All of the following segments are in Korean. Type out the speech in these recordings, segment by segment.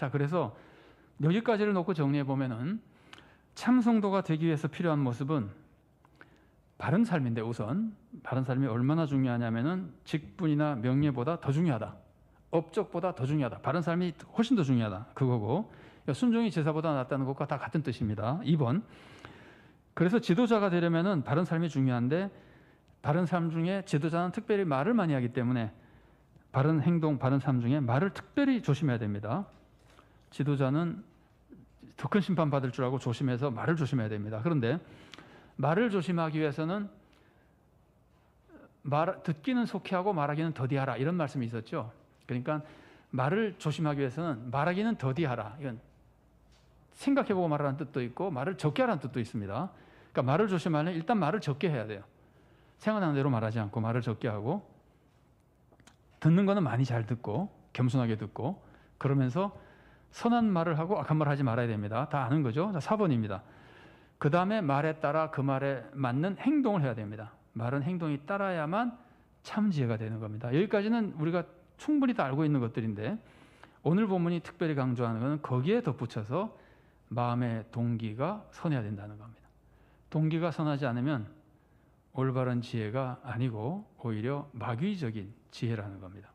자, 그래서 여기까지를 놓고 정리해 보면은 참 성도가 되기 위해서 필요한 모습은 바른 삶인데, 우선 바른 삶이 얼마나 중요하냐면은 직분이나 명예보다 더 중요하다. 업적보다 더 중요하다. 바른 삶이 훨씬 더 중요하다. 그거고, 순종이 제사보다 낫다는 것과 다 같은 뜻입니다. 2번. 그래서 지도자가 되려면은 바른 삶이 중요한데, 바른 삶 중에 지도자는 특별히 말을 많이 하기 때문에 바른 행동, 바른 삶 중에 말을 특별히 조심해야 됩니다. 지도자는 더 큰 심판 받을 줄 알고 조심해서 말을 조심해야 됩니다. 그런데 말을 조심하기 위해서는 듣기는 속히 하고 말하기는 더디하라, 이런 말씀이 있었죠. 그러니까 말을 조심하기 위해서는 말하기는 더디하라, 이건 생각해보고 말하라는 뜻도 있고 말을 적게 하라는 뜻도 있습니다. 그러니까 말을 조심하려면 일단 말을 적게 해야 돼요. 생각나는 대로 말하지 않고 말을 적게 하고, 듣는 거는 많이 잘 듣고 겸손하게 듣고, 그러면서 선한 말을 하고 악한 말을 하지 말아야 됩니다. 다 아는 거죠. 자, 4번입니다. 그 다음에 말에 따라 그 말에 맞는 행동을 해야 됩니다. 말은 행동이 따라야만 참 지혜가 되는 겁니다. 여기까지는 우리가 충분히 다 알고 있는 것들인데, 오늘 본문이 특별히 강조하는 것은 거기에 덧붙여서 마음의 동기가 선해야 된다는 겁니다. 동기가 선하지 않으면 올바른 지혜가 아니고 오히려 마귀적인 지혜라는 겁니다.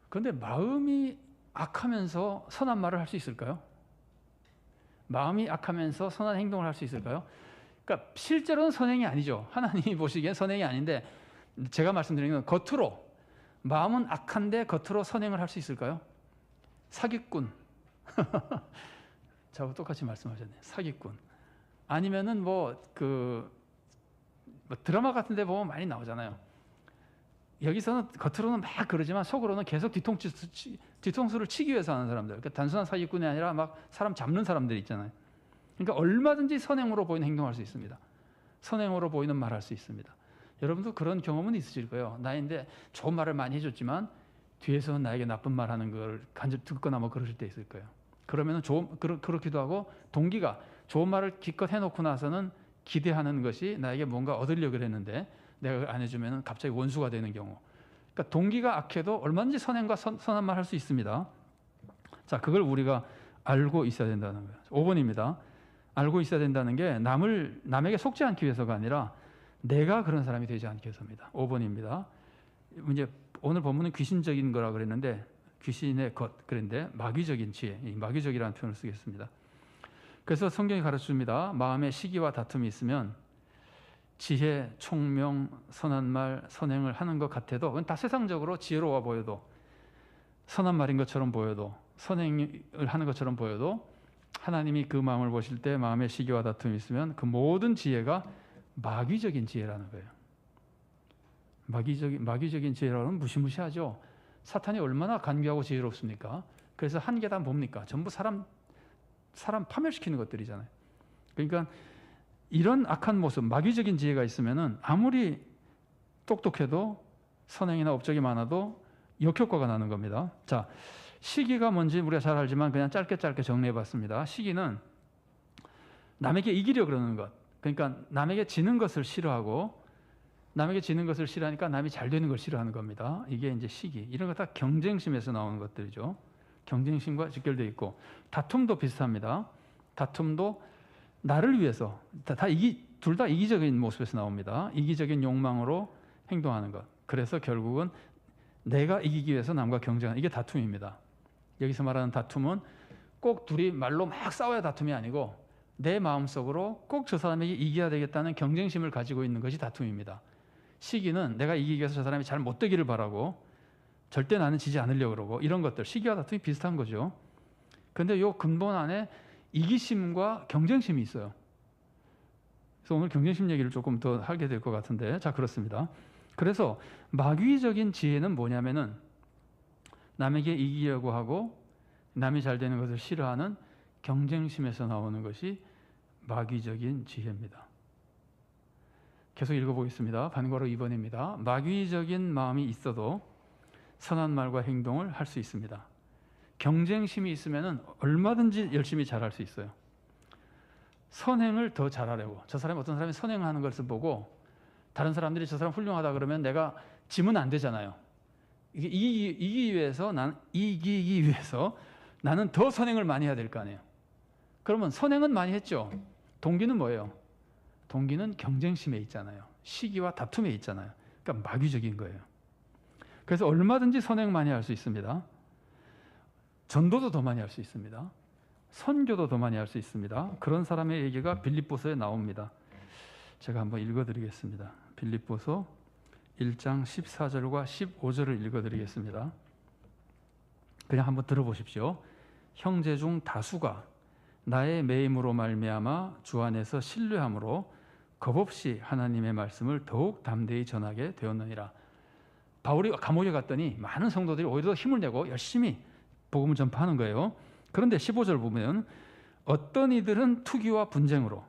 그런데 마음이 악하면서 선한 말을 할 수 있을까요? 마음이 악하면서 선한 행동을 할 수 있을까요? 그러니까 실제로는 선행이 아니죠. 하나님이 보시기엔 선행이 아닌데, 제가 말씀드리는 건 겉으로, 마음은 악한데 겉으로 선행을 할 수 있을까요? 사기꾼. 저하고 똑같이 말씀하셨네요. 사기꾼. 아니면은 드라마 같은 데 보면 많이 나오잖아요. 여기서는 겉으로는 막 그러지만 속으로는 계속 뒤통수를 치기 위해서 하는 사람들. 그러니까 단순한 사기꾼이 아니라 막 사람 잡는 사람들이 있잖아요. 그러니까 얼마든지 선행으로 보이는 행동할 수 있습니다. 선행으로 보이는 말할 수 있습니다. 여러분도 그런 경험은 있으실 거예요. 나인데 좋은 말을 많이 해줬지만 뒤에서 나에게 나쁜 말 하는 걸 간접 듣거나 뭐 그러실 때 있을 거예요. 그러면 그렇기도 하고, 동기가 좋은 말을 기껏 해놓고 나서는 기대하는 것이 나에게 뭔가 얻으려고 그랬는데 내가 그걸 안 해주면 갑자기 원수가 되는 경우. 그러니까 동기가 악해도 얼마든지 선행과 선한 말 할 수 있습니다. 자, 그걸 우리가 알고 있어야 된다는 거예요. 5번입니다. 알고 있어야 된다는 게 남에게 속지 않기 위해서가 아니라 내가 그런 사람이 되지 않기 위해서입니다. 5번입니다. 이제 오늘 본문은 귀신적인 거라 그랬는데, 귀신의 것 그랬는데 마귀적인 지혜, 마귀적이라는 표현을 쓰겠습니다. 그래서 성경이 가르쳐줍니다. 마음에 시기와 다툼이 있으면 지혜, 총명, 선한 말, 선행을 하는 것 같아도, 그건 다 세상적으로 지혜로워 보여도, 선한 말인 것처럼 보여도, 선행을 하는 것처럼 보여도, 하나님이 그 마음을 보실 때 마음에 시기와 다툼이 있으면 그 모든 지혜가 마귀적인 지혜라는 거예요. 마귀적인 지혜라는 무시무시하죠. 사탄이 얼마나 간교하고 지혜롭습니까? 그래서 한 계단 봅니까? 전부 사람 파멸시키는 것들이잖아요. 그러니까 이런 악한 모습, 마귀적인 지혜가 있으면은 아무리 똑똑해도, 선행이나 업적이 많아도 역효과가 나는 겁니다. 자, 시기가 뭔지 우리가 잘 알지만 그냥 짧게 정리해봤습니다. 시기는 남에게 이기려 그러는 것. 그러니까 남에게 지는 것을 싫어하고, 남에게 지는 것을 싫어하니까 남이 잘 되는 걸 싫어하는 겁니다. 이게 이제 시기. 이런 거 다 경쟁심에서 나오는 것들이죠. 경쟁심과 직결되어 있고, 다툼도 비슷합니다. 다툼도 나를 위해서, 둘 다 이기적인 모습에서 나옵니다. 이기적인 욕망으로 행동하는 것. 그래서 결국은 내가 이기기 위해서 남과 경쟁하는, 이게 다툼입니다. 여기서 말하는 다툼은 꼭 둘이 말로 막 싸워야 다툼이 아니고, 내 마음속으로 꼭 저 사람에게 이겨야 되겠다는 경쟁심을 가지고 있는 것이 다툼입니다. 시기는 내가 이기기 위해서 저 사람이 잘 못되기를 바라고, 절대 나는 지지 않으려고 그러고, 이런 것들, 시기와 다툼이 비슷한 거죠. 그런데 이 근본 안에 이기심과 경쟁심이 있어요. 그래서 오늘 경쟁심 얘기를 조금 더 하게 될 것 같은데, 자, 그렇습니다. 그래서 마귀적인 지혜는 뭐냐면은 남에게 이기려고 하고 남이 잘 되는 것을 싫어하는 경쟁심에서 나오는 것이 마귀적인 지혜입니다. 계속 읽어보겠습니다. 반괄호 2번입니다. 마귀적인 마음이 있어도 선한 말과 행동을 할 수 있습니다. 경쟁심이 있으면 얼마든지 열심히 잘할 수 있어요. 선행을 더 잘하려고, 저 사람이 어떤 사람이 선행하는 것을 보고 다른 사람들이 저 사람 훌륭하다 그러면 내가 지면 안 되잖아요. 이기기 위해서 나는 더 선행을 많이 해야 될 거 아니에요. 그러면 선행은 많이 했죠. 동기는 뭐예요? 동기는 경쟁심에 있잖아요. 시기와 다툼에 있잖아요. 그러니까 마귀적인 거예요. 그래서 얼마든지 선행 많이 할 수 있습니다. 전도도 더 많이 할 수 있습니다. 선교도 더 많이 할 수 있습니다. 그런 사람의 얘기가 빌립보서에 나옵니다. 제가 한번 읽어드리겠습니다. 빌립보서 1장 14절과 15절을 읽어드리겠습니다. 그냥 한번 들어보십시오. 형제 중 다수가 나의 매임으로 말미암아 주 안에서 신뢰함으로 겁없이 하나님의 말씀을 더욱 담대히 전하게 되었느니라. 바울이 감옥에 갔더니 많은 성도들이 오히려 힘을 내고 열심히 복음을 전파하는 거예요. 그런데 15절 보면 어떤 이들은 투기와 분쟁으로,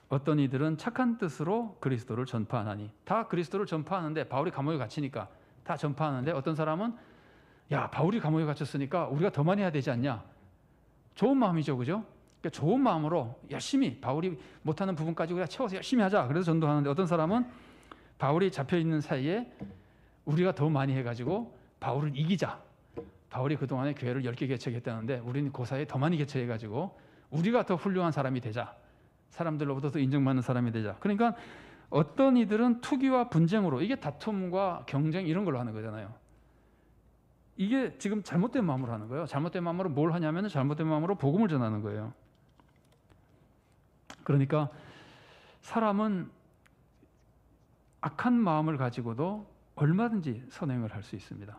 어떤 이들은 착한 뜻으로 그리스도를 전파하나니. 다 그리스도를 전파하는데 바울이 감옥에 갇히니까 다 전파하는데 어떤 사람은 야, 바울이 감옥에 갇혔으니까 우리가 더 많이 해야 되지 않냐. 좋은 마음이죠, 그죠? 그러니까 좋은 마음으로 열심히 바울이 못하는 부분까지 우리가 채워서 열심히 하자. 그래서 전도하는데 어떤 사람은 바울이 잡혀있는 사이에 우리가 더 많이 해가지고 바울을 이기자. 바울이 그동안에 교회를 10개 개척했다는데 우리는 그 사이에 더 많이 개척해가지고 우리가 더 훌륭한 사람이 되자. 사람들로부터 더 인정받는 사람이 되자. 그러니까 어떤 이들은 투기와 분쟁으로, 이게 다툼과 경쟁 이런 걸로 하는 거잖아요. 이게 지금 잘못된 마음으로 하는 거예요. 잘못된 마음으로 뭘 하냐면 잘못된 마음으로 복음을 전하는 거예요. 그러니까 사람은 악한 마음을 가지고도 얼마든지 선행을 할 수 있습니다.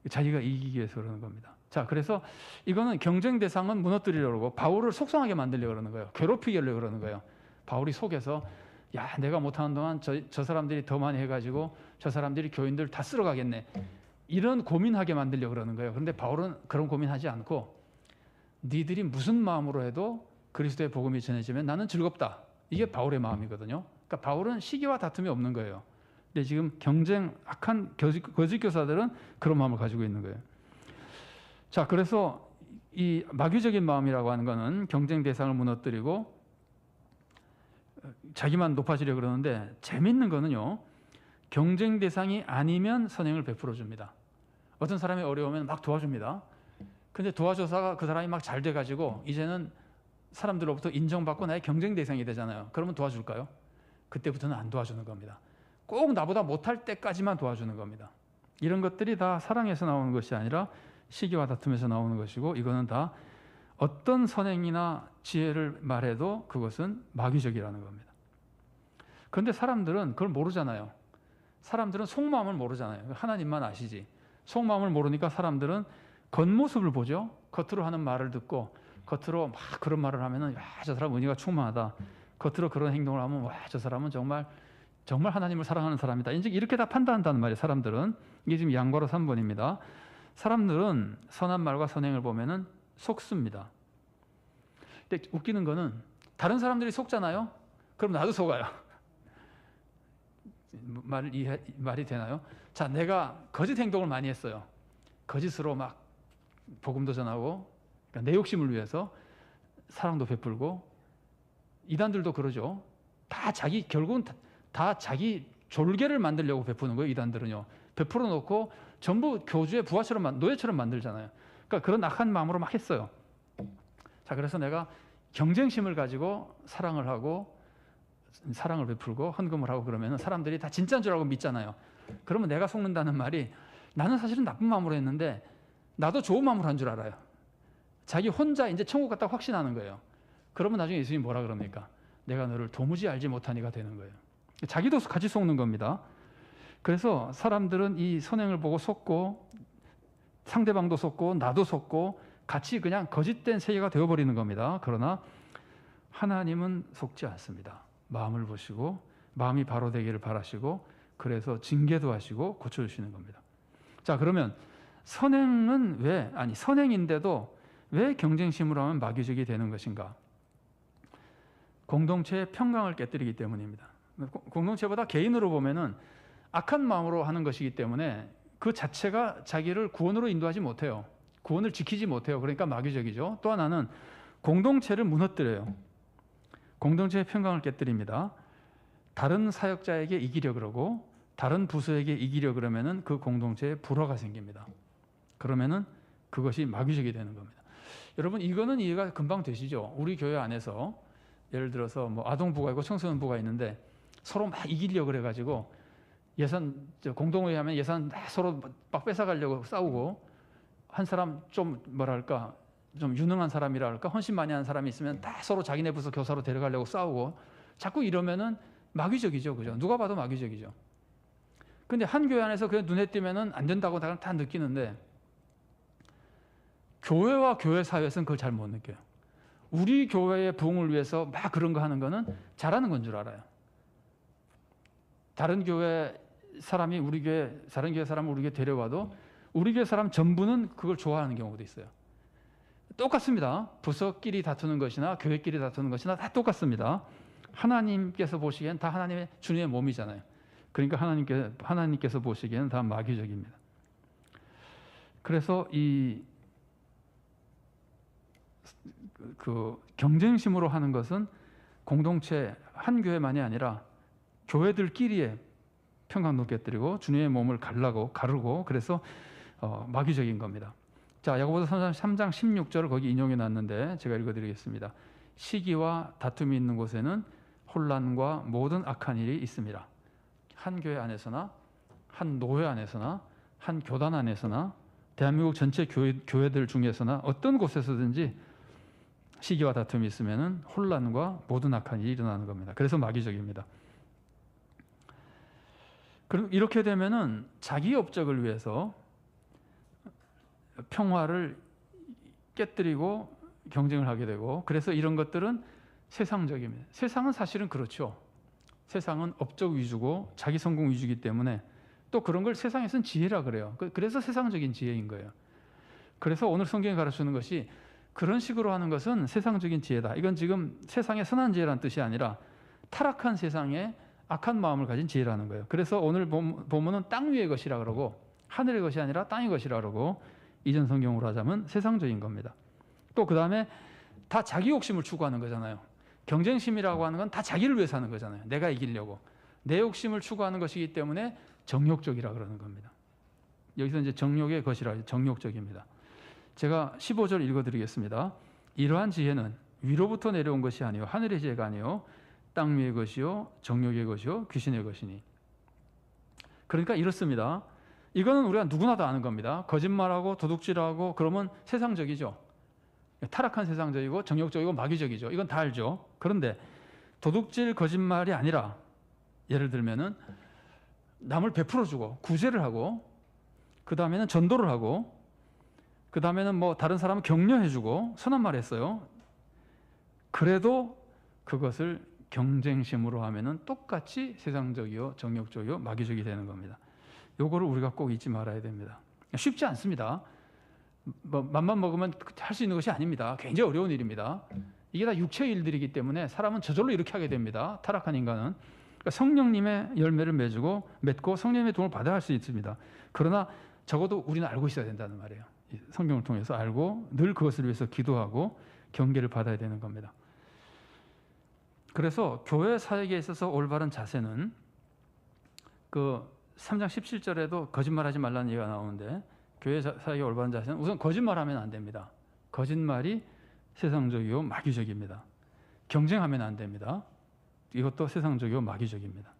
자기가 이기기 위해서 그러는 겁니다. 자, 그래서 이거는 경쟁 대상은 무너뜨리려고 그러고 바울을 속상하게 만들려고 그러는 거예요. 괴롭히게 하려고 그러는 거예요. 바울이 속에서 야, 내가 못하는 동안 저 사람들이 더 많이 해가지고 저 사람들이 교인들 다 쓸어가겠네. 이런 고민하게 만들려고 그러는 거예요. 그런데 바울은 그런 고민하지 않고 니들이 무슨 마음으로 해도 그리스도의 복음이 전해지면 나는 즐겁다. 이게 바울의 마음이거든요. 그러니까 바울은 시기와 다툼이 없는 거예요. 근데 지금 경쟁, 악한 거짓 교사들은 그런 마음을 가지고 있는 거예요. 자, 그래서 이 마귀적인 마음이라고 하는 거는 경쟁 대상을 무너뜨리고 자기만 높아지려고 그러는데 재밌는 거는요. 경쟁 대상이 아니면 선행을 베풀어 줍니다. 어떤 사람이 어려우면 막 도와줍니다. 근데 도와줘서 그 사람이 막 잘 돼가지고 이제는 사람들로부터 인정받고 나의 경쟁 대상이 되잖아요. 그러면 도와줄까요? 그때부터는 안 도와주는 겁니다. 꼭 나보다 못할 때까지만 도와주는 겁니다. 이런 것들이 다 사랑에서 나오는 것이 아니라 시기와 다툼에서 나오는 것이고, 이거는 다 어떤 선행이나 지혜를 말해도 그것은 마귀적이라는 겁니다. 그런데 사람들은 그걸 모르잖아요. 사람들은 속마음을 모르잖아요. 하나님만 아시지. 속마음을 모르니까 사람들은 겉모습을 보죠. 겉으로 하는 말을 듣고 겉으로 막 그런 말을 하면은 야, 저 사람 은혜가 충만하다. 겉으로 그런 행동을 하면 와, 저 사람은 정말 하나님을 사랑하는 사람이다. 이렇게 다 판단한다는 말이에요. 사람들은. 이게 지금 양괄호 3번입니다. 사람들은 선한 말과 선행을 보면은 속습니다. 근데 웃기는 거는 다른 사람들이 속잖아요. 그럼 나도 속아요. 말이 되나요? 자, 내가 거짓 행동을 많이 했어요. 거짓으로 막 복음도 전하고, 그러니까 내 욕심을 위해서 사랑도 베풀고, 이단들도 그러죠. 결국은 다 자기 졸개를 만들려고 베푸는 거예요. 이단들은요. 베풀어 놓고 전부 교주의 부하처럼 노예처럼 만들잖아요. 그러니까 그런 악한 마음으로 막 했어요. 자, 그래서 내가 경쟁심을 가지고 사랑을 하고 사랑을 베풀고 헌금을 하고 그러면 사람들이 다 진짜인 줄 알고 믿잖아요. 그러면 내가 속는다는 말이 나는 사실은 나쁜 마음으로 했는데 나도 좋은 마음으로 한 줄 알아요. 자기 혼자 이제 천국 갔다고 확신하는 거예요. 그러면 나중에 예수님이 뭐라 그럽니까? 내가 너를 도무지 알지 못하니가 되는 거예요. 자기도 같이 속는 겁니다. 그래서 사람들은 이 선행을 보고 속고 상대방도 속고 나도 속고 같이 그냥 거짓된 세계가 되어버리는 겁니다. 그러나 하나님은 속지 않습니다. 마음을 보시고 마음이 바로 되기를 바라시고 그래서 징계도 하시고 고쳐주시는 겁니다. 자, 그러면 선행인데도 왜 경쟁심으로 하면 마귀적이 되는 것인가? 공동체의 평강을 깨뜨리기 때문입니다. 공동체보다 개인으로 보면은 악한 마음으로 하는 것이기 때문에 그 자체가 자기를 구원으로 인도하지 못해요. 구원을 지키지 못해요. 그러니까 마귀적이죠. 또 하나는 공동체를 무너뜨려요. 공동체의 평강을 깨뜨립니다. 다른 사역자에게 이기려 그러고 다른 부서에게 이기려 그러면은 그 공동체에 불화가 생깁니다. 그러면은 그것이 마귀적이 되는 겁니다. 여러분 이거는 이해가 금방 되시죠? 우리 교회 안에서 예를 들어서 뭐 아동부가 있고 청소년부가 있는데 서로 막 이기려 그래가지고 예산 공동회의 하면 예산 서로 막 뺏어가려고 싸우고 한 사람 좀 뭐랄까 좀 유능한 사람이라 할까 헌신 많이 하는 사람이 있으면 다 서로 자기네 부서 교사로 데려가려고 싸우고 자꾸 이러면은 마귀적이죠, 그죠? 누가 봐도 마귀적이죠. 근데 한 교회 안에서 그냥 눈에 띄면은 안 된다고 다 느끼는데 교회와 교회 사회에서는 그걸 잘 못 느껴요. 우리 교회의 부흥을 위해서 막 그런 거 하는 거는 잘하는 건 줄 알아요. 다른 교회 사람이 우리 교회, 다른 교회 사람을 우리 교회 데려와도 우리 교회 사람 전부는 그걸 좋아하는 경우도 있어요. 똑같습니다. 부서끼리 다투는 것이나 교회끼리 다투는 것이나 다 똑같습니다. 하나님께서 보시기엔 다 하나님의 주님의 몸이잖아요. 그러니까 하나님께서 보시기에는 다 마귀적입니다. 그래서 그 경쟁심으로 하는 것은 공동체 한 교회만이 아니라 교회들끼리의 평강 깨뜨리고 주님의 몸을 가르고 그래서 마귀적인 겁니다. 자, 야고보서 3장 16절을 거기 인용해 놨는데 제가 읽어드리겠습니다. 시기와 다툼이 있는 곳에는 혼란과 모든 악한 일이 있습니다. 한 교회 안에서나 한 노회 안에서나 한 교단 안에서나 대한민국 전체 교회들 중에서나 어떤 곳에서든지 시기와 다툼이 있으면 혼란과 모든 악한 일이 일어나는 겁니다. 그래서 마귀적입니다. 그럼 이렇게 되면은 자기 업적을 위해서 평화를 깨뜨리고 경쟁을 하게 되고 그래서 이런 것들은 세상적입니다. 세상은 사실은 그렇죠. 세상은 업적 위주고 자기 성공 위주이기 때문에 또 그런 걸 세상에서는 지혜라 그래요. 그래서 세상적인 지혜인 거예요. 그래서 오늘 성경이 가르치는 것이 그런 식으로 하는 것은 세상적인 지혜다. 이건 지금 세상의 선한 지혜라는 뜻이 아니라 타락한 세상에 악한 마음을 가진 지혜라는 거예요. 그래서 오늘 본문은 땅 위의 것이라 그러고 하늘의 것이 아니라 땅의 것이라 그러고 이전 성경으로 하자면 세상적인 겁니다. 또 그 다음에 다 자기 욕심을 추구하는 거잖아요. 경쟁심이라고 하는 건 다 자기를 위해서 하는 거잖아요. 내가 이기려고. 내 욕심을 추구하는 것이기 때문에 정욕적이라 그러는 겁니다. 여기서 이제 정욕의 것이라 정욕적입니다. 제가 15절 읽어드리겠습니다. 이러한 지혜는 위로부터 내려온 것이 아니요 하늘의 지혜가 아니요 땅 위의 것이요 정욕의 것이요 귀신의 것이니. 그러니까 이렇습니다. 이거는 우리가 누구나 다 아는 겁니다. 거짓말하고 도둑질하고 그러면 세상적이죠. 타락한 세상적이고 정욕적이고 마귀적이죠. 이건 다 알죠. 그런데 도둑질 거짓말이 아니라 예를 들면은 남을 베풀어주고 구제를 하고 그 다음에는 전도를 하고 그 다음에는 뭐 다른 사람을 격려해주고 선한 말 했어요. 그래도 그것을 경쟁심으로 하면은 똑같이 세상적이요 정욕적이요 마귀적이 되는 겁니다. 요거를 우리가 꼭 잊지 말아야 됩니다. 쉽지 않습니다. 뭐 맘만 먹으면 할 수 있는 것이 아닙니다. 굉장히 어려운 일입니다. 이게 다 육체의 일들이기 때문에 사람은 저절로 이렇게 하게 됩니다. 타락한 인간은. 그러니까 성령님의 열매를 맺고 성령님의 도움을 받아야 할 수 있습니다. 그러나 적어도 우리는 알고 있어야 된다는 말이에요. 성경을 통해서 알고 늘 그것을 위해서 기도하고 경계를 받아야 되는 겁니다. 그래서 교회 사역에 있어서 올바른 자세는 그 3장 17절에도 거짓말하지 말라는 얘기가 나오는데 교회 사역의 올바른 자세는 우선 거짓말하면 안 됩니다. 거짓말이 세상적이고 마귀적입니다. 경쟁하면 안 됩니다. 이것도 세상적이고 마귀적입니다.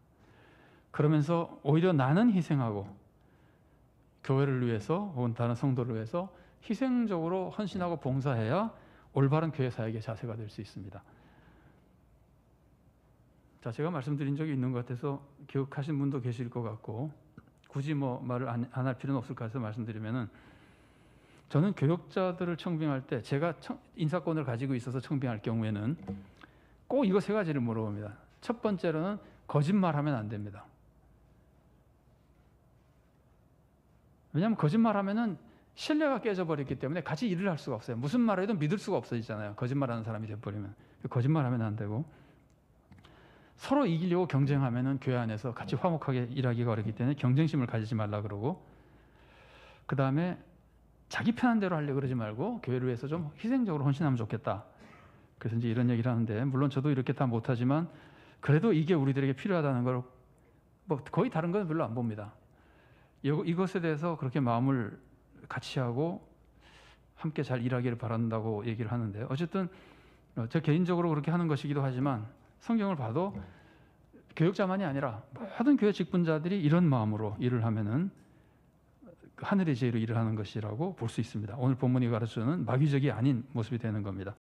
그러면서 오히려 나는 희생하고 교회를 위해서 혹은 다른 성도를 위해서 희생적으로 헌신하고 봉사해야 올바른 교회 사역의 자세가 될 수 있습니다. 자, 제가 말씀드린 적이 있는 것 같아서 기억하신 분도 계실 것 같고 굳이 뭐 말을 안 할 필요는 없을 것 같아서 말씀드리면은 저는 교역자들을 청빙할 때 제가 인사권을 가지고 있어서 청빙할 경우에는 꼭 이거 세 가지를 물어봅니다. 첫 번째로는 거짓말하면 안 됩니다. 왜냐하면 거짓말하면은 신뢰가 깨져버렸기 때문에 같이 일을 할 수가 없어요. 무슨 말을 해도 믿을 수가 없어지잖아요. 거짓말하는 사람이 돼버리면. 거짓말하면 안 되고 서로 이기려고 경쟁하면은 교회 안에서 같이 화목하게 일하기가 어렵기 때문에 경쟁심을 가지지 말라 그러고 그 다음에 자기 편한 대로 하려고 그러지 말고 교회를 위해서 좀 희생적으로 헌신하면 좋겠다. 그래서 이제 이런 얘기를 하는데 물론 저도 이렇게 다 못하지만 그래도 이게 우리들에게 필요하다는 걸 뭐 거의 다른 건 별로 안 봅니다. 이것에 대해서 그렇게 마음을 같이 하고 함께 잘 일하기를 바란다고 얘기를 하는데요. 어쨌든 저 개인적으로 그렇게 하는 것이기도 하지만 성경을 봐도 교역자만이 아니라 모든 교회 직분자들이 이런 마음으로 일을 하면은 하늘의 지혜로 일을 하는 것이라고 볼 수 있습니다. 오늘 본문이 가르쳐주는 마귀적이 아닌 모습이 되는 겁니다.